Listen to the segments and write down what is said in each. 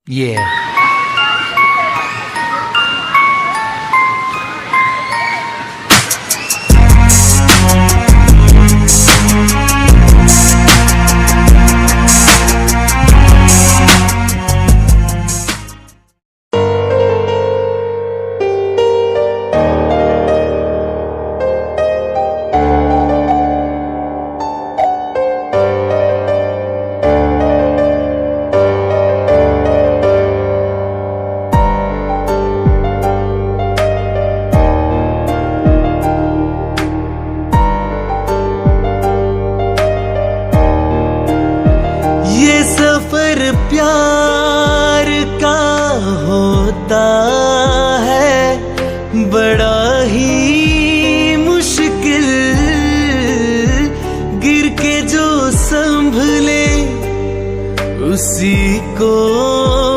Yeah. प्यार का होता है बड़ा ही मुश्किल, गिर के जो संभले उसी को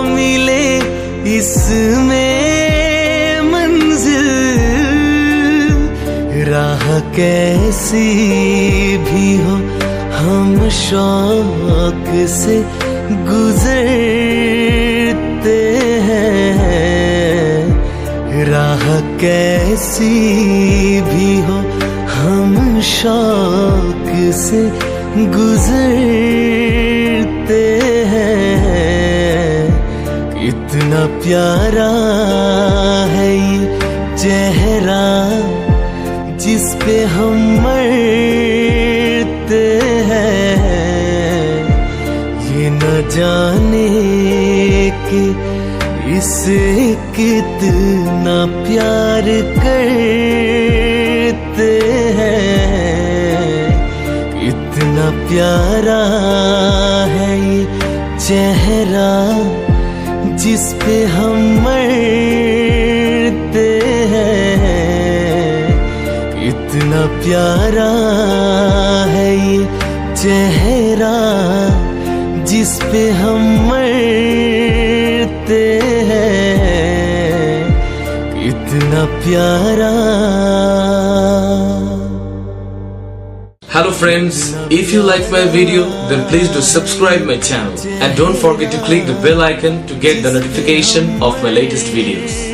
मिले इसमें मंजिल। राह कैसी भी हो हम शौक से गुजरते हैं। राह कैसी भी हो हम शौक से गुजरते हैं। इतना प्यारा है ये चेहरा जिस पे हम मरते हैं। ये न जाने कि इसे कितना प्यार करते हैं। इतना प्यारा है ये चेहरा जिस पे हम मरते हैं। इतना प्यारा है ये चेहरा जिस पे हम मरते हैं। इतना प्यारा। Hello friends, if you like my video then please do subscribe my channel and don't forget to click the bell icon to get the notification of my latest videos.